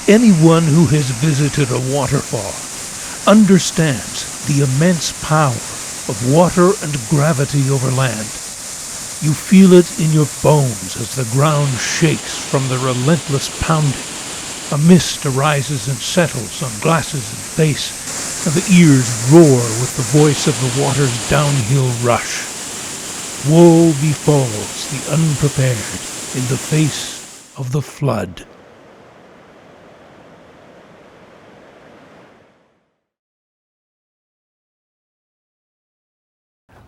Anyone who has visited a waterfall understands the immense power of water and gravity over land. You feel it in your bones as the ground shakes from the relentless pounding. A mist arises and settles on glasses and face, and the ears roar with the voice of the water's downhill rush. Woe befalls the unprepared in the face of the flood.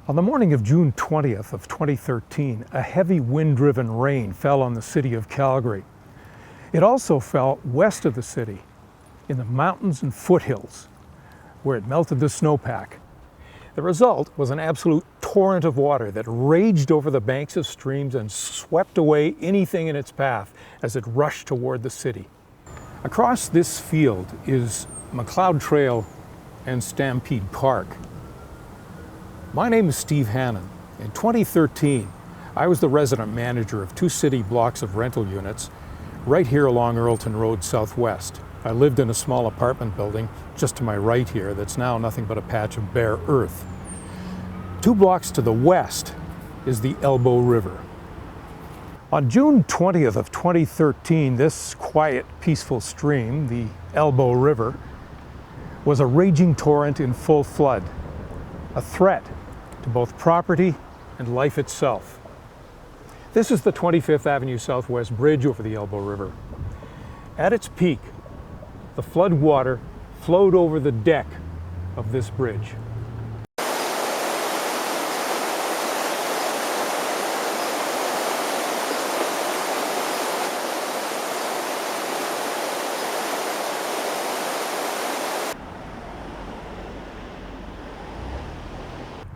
On the morning of June 20th of 2013, a heavy wind-driven rain fell on the city of Calgary. It also fell west of the city, in the mountains and foothills, where it melted the snowpack. The result was an absolute torrent of water that raged over the banks of streams and swept away anything in its path as it rushed toward the city. Across this field is Macleod Trail and Stampede Park. My name is Steve Hannon. In 2013, I was the resident manager of 2 city blocks of rental units right here along Earlton Road Southwest. I lived in a small apartment building just to my right here that's now nothing but a patch of bare earth. 2 blocks to the west is the Elbow River. On June 20th of 2013, this quiet, peaceful stream, the Elbow River, was a raging torrent in full flood, a threat to both property and life itself. This is the 25th Avenue Southwest Bridge over the Elbow River. At its peak, the flood water flowed over the deck of this bridge.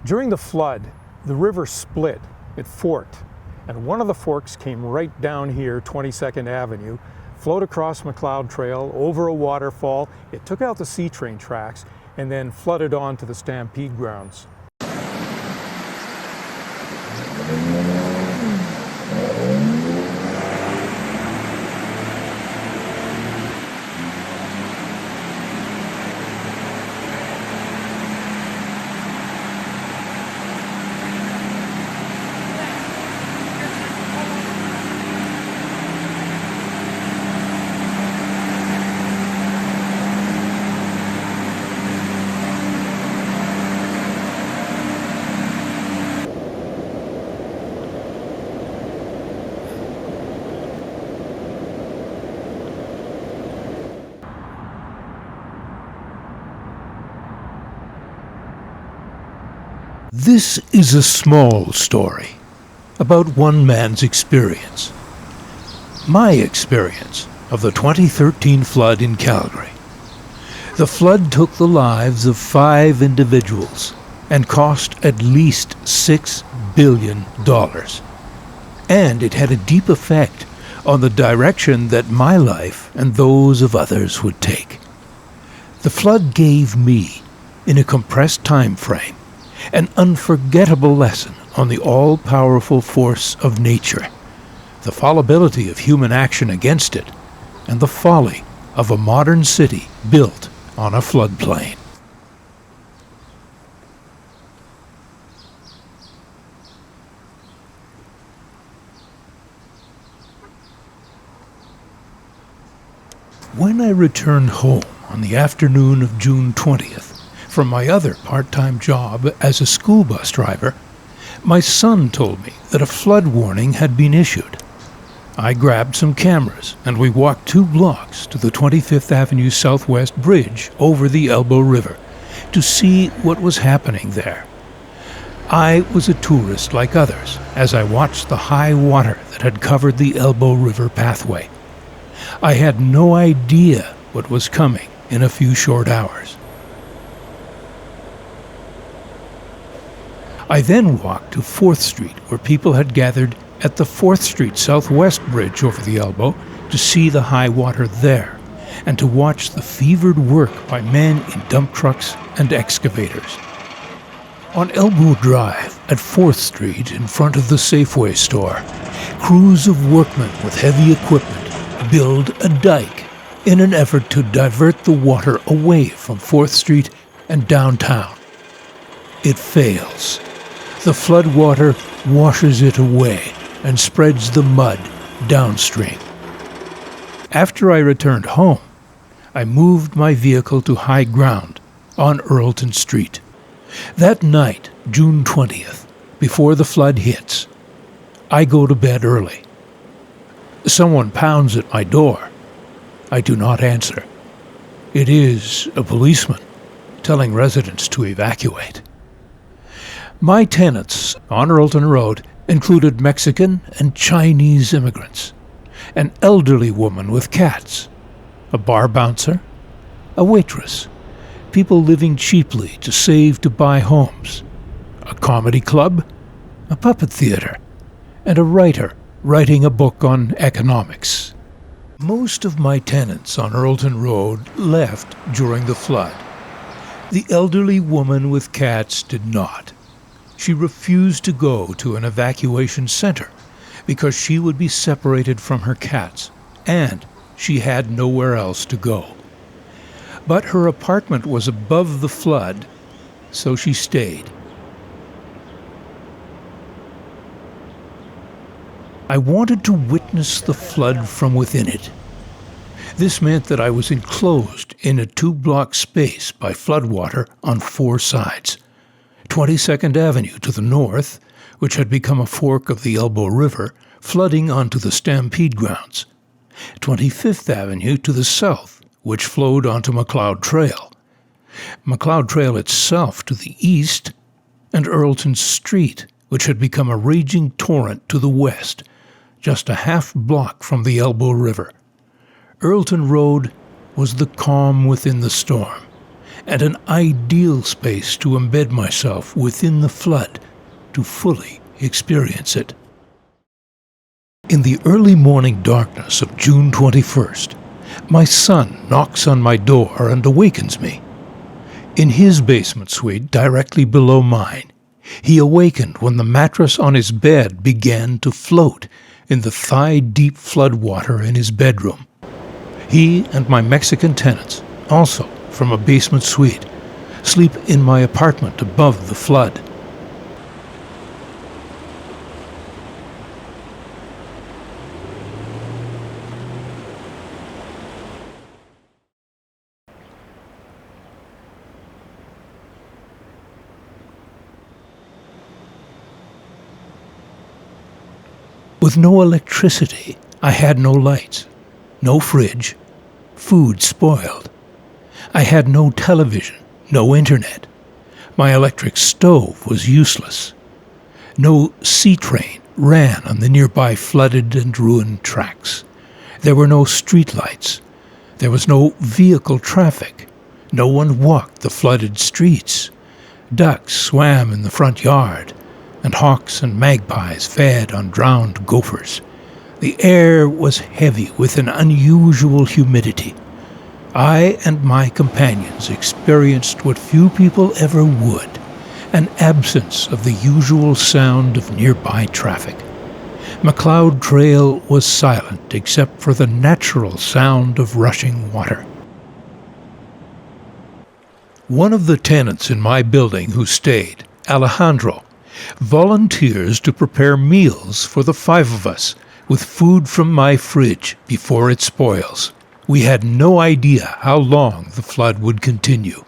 During the flood, the river split, it forked, and one of the forks came right down here, 22nd Avenue, flowed across Macleod Trail, over a waterfall, it took out the C-train tracks, and then flooded onto the Stampede grounds. This is a small story about one man's experience. My experience of the 2013 flood in Calgary. The flood took the lives of 5 individuals and cost at least $6 billion. And it had a deep effect on the direction that my life and those of others would take. The flood gave me, in a compressed time frame, an unforgettable lesson on the all-powerful force of nature, the fallibility of human action against it, and the folly of a modern city built on a floodplain. When I returned home on the afternoon of June 20th, from my other part-time job as a school bus driver, my son told me that a flood warning had been issued. I grabbed some cameras and we walked 2 blocks to the 25th Avenue Southwest Bridge over the Elbow River to see what was happening there. I was a tourist like others as I watched the high water that had covered the Elbow River pathway. I had no idea what was coming in a few short hours. I then walked to 4th Street, where people had gathered at the 4th Street Southwest Bridge over the Elbow to see the high water there and to watch the fevered work by men in dump trucks and excavators. On Elbow Drive at 4th Street, in front of the Safeway store, crews of workmen with heavy equipment build a dike in an effort to divert the water away from 4th Street and downtown. It fails. The flood water washes it away and spreads the mud downstream. After I returned home, I moved my vehicle to high ground on Earlton Street. That night, June 20th, before the flood hits, I go to bed early. Someone pounds at my door. I do not answer. It is a policeman telling residents to evacuate. My tenants on Earlton Road included Mexican and Chinese immigrants, an elderly woman with cats, a bar bouncer, a waitress, people living cheaply to save to buy homes, a comedy club, a puppet theater, and a writer writing a book on economics. Most of my tenants on Earlton Road left during the flood. The elderly woman with cats did not. She refused to go to an evacuation center because she would be separated from her cats, and she had nowhere else to go. But her apartment was above the flood, so she stayed. I wanted to witness the flood from within it. This meant that I was enclosed in a 2-block space by floodwater on 4 sides. 22nd Avenue to the north, which had become a fork of the Elbow River, flooding onto the Stampede grounds. 25th Avenue to the south, which flowed onto McLeod Trail. McLeod Trail itself to the east, and Earlton Street, which had become a raging torrent to the west, just a half-block from the Elbow River. Earlton Road was the calm within the storm, and an ideal space to embed myself within the flood to fully experience it. In the early morning darkness of June 21st, my son knocks on my door and awakens me. In his basement suite directly below mine, he awakened when the mattress on his bed began to float in the thigh-deep floodwater in his bedroom. He and my Mexican tenants, also from a basement suite, sleep in my apartment above the flood. With no electricity, I had no lights, no fridge, food spoiled. I had no television, no internet. My electric stove was useless. No sea train ran on the nearby flooded and ruined tracks. There were no streetlights. There was no vehicle traffic. No one walked the flooded streets. Ducks swam in the front yard, and hawks and magpies fed on drowned gophers. The air was heavy with an unusual humidity. I and my companions experienced what few people ever would, an absence of the usual sound of nearby traffic. McLeod Trail was silent except for the natural sound of rushing water. One of the tenants in my building who stayed, Alejandro, volunteers to prepare meals for the 5 of us with food from my fridge before it spoils. We had no idea how long the flood would continue.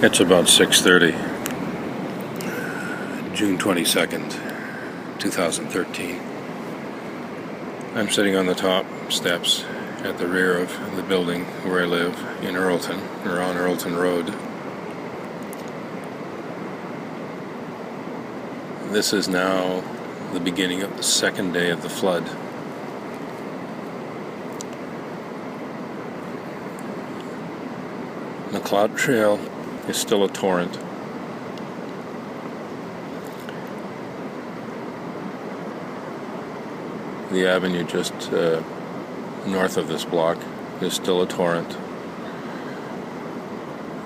It's about 6:30, June 22nd, 2013. I'm sitting on the top steps at the rear of the building where I live in Earlton, or on Earlton Road. This is now the beginning of the second day of the flood. McLeod Trail is still a torrent. The avenue just north of this block is still a torrent,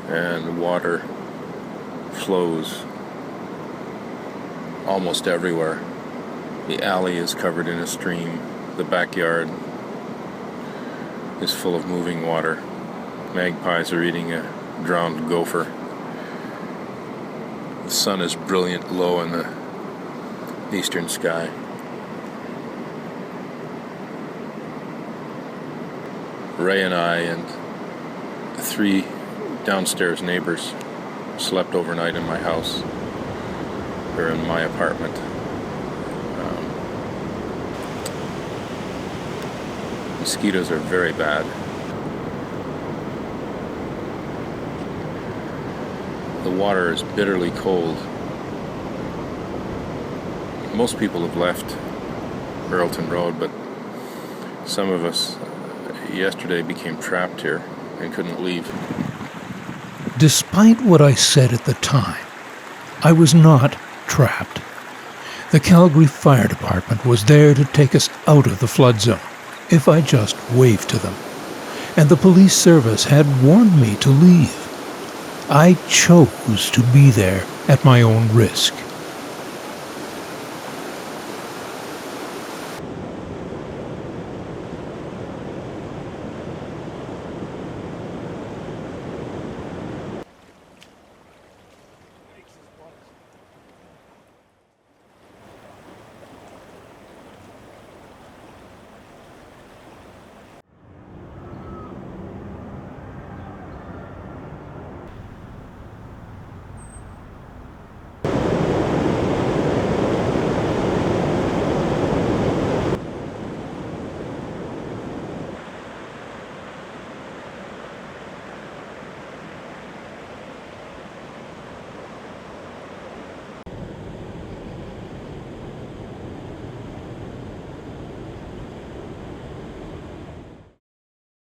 and water flows almost everywhere. The alley is covered in a stream. The backyard is full of moving water. Magpies are eating a drowned gopher. The sun is brilliant low in the eastern sky. Ray and I and 3 downstairs neighbors slept overnight in my house, or in my apartment. Mosquitoes are very bad. The water is bitterly cold. Most people have left Earlton Road, but some of us yesterday became trapped here and couldn't leave. Despite what I said at the time, I was not trapped. The Calgary Fire Department was there to take us out of the flood zone, if I just waved to them. And the police service had warned me to leave. I chose to be there at my own risk.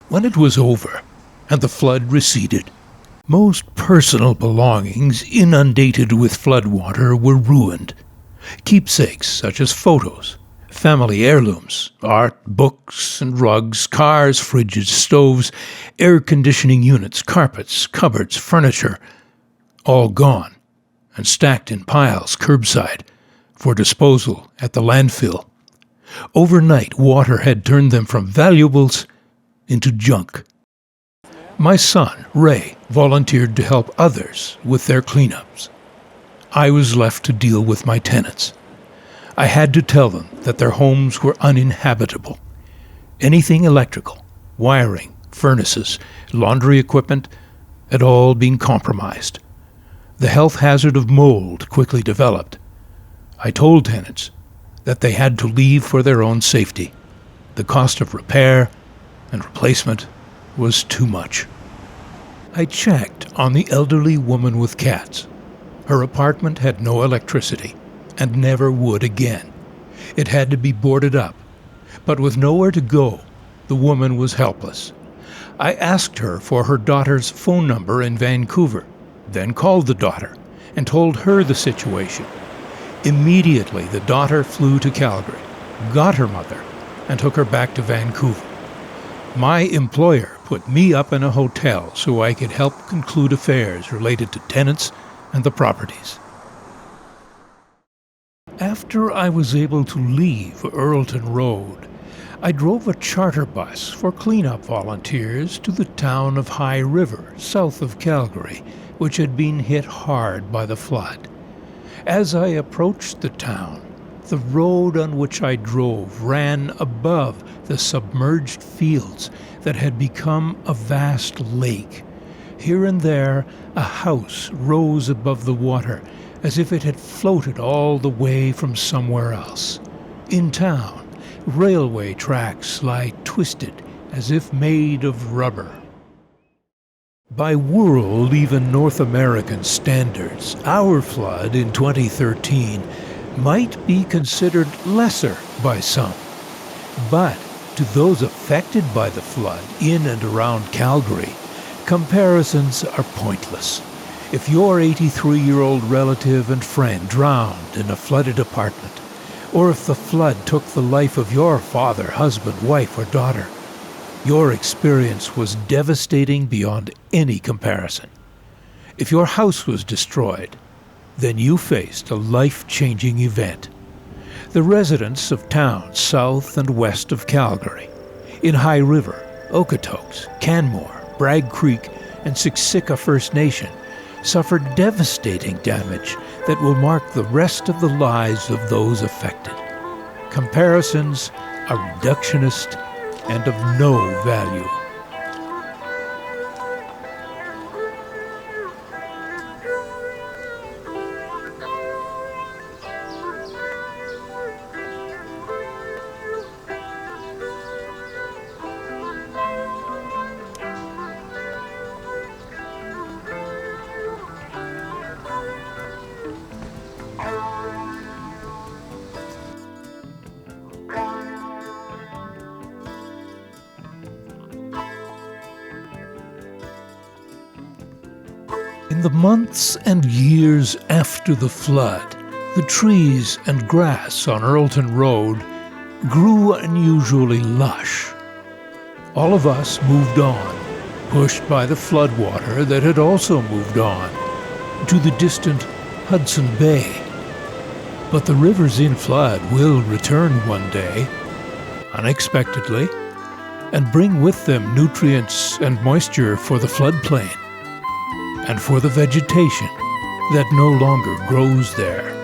When it was over and the flood receded, most personal belongings inundated with floodwater were ruined. Keepsakes such as photos, family heirlooms, art, books and rugs, cars, fridges, stoves, air conditioning units, carpets, cupboards, furniture, all gone and stacked in piles curbside for disposal at the landfill. Overnight, water had turned them from valuables into junk. My son, Ray, volunteered to help others with their cleanups. I was left to deal with my tenants. I had to tell them that their homes were uninhabitable. Anything electrical, wiring, furnaces, laundry equipment had all been compromised. The health hazard of mold quickly developed. I told tenants that they had to leave for their own safety. The cost of repair and replacement was too much. I checked on the elderly woman with cats. Her apartment had no electricity and never would again. It had to be boarded up, but with nowhere to go, the woman was helpless. I asked her for her daughter's phone number in Vancouver, then called the daughter and told her the situation. Immediately, the daughter flew to Calgary, got her mother, and took her back to Vancouver. My employer put me up in a hotel so I could help conclude affairs related to tenants and the properties. After I was able to leave Earlton Road, I drove a charter bus for cleanup volunteers to the town of High River, south of Calgary, which had been hit hard by the flood. As I approached the town, the road on which I drove ran above the submerged fields that had become a vast lake, Here and there, a house rose above the water as if it had floated all the way from somewhere else. In town, railway tracks lie twisted as if made of rubber. By world, even North American standards, our flood in 2013 might be considered lesser by some. But to those affected by the flood in and around Calgary, comparisons are pointless. If your 83-year-old relative and friend drowned in a flooded apartment, or if the flood took the life of your father, husband, wife, or daughter, your experience was devastating beyond any comparison. If your house was destroyed, then you faced a life-changing event. The residents of towns south and west of Calgary, in High River, Okotoks, Canmore, Bragg Creek, and Siksika First Nation, suffered devastating damage that will mark the rest of the lives of those affected. Comparisons are reductionist and of no value. In the months and years after the flood, the trees and grass on Earlton Road grew unusually lush. All of us moved on, pushed by the floodwater that had also moved on to the distant Hudson Bay. But the rivers in flood will return one day, unexpectedly, and bring with them nutrients and moisture for the floodplain and for the vegetation that no longer grows there.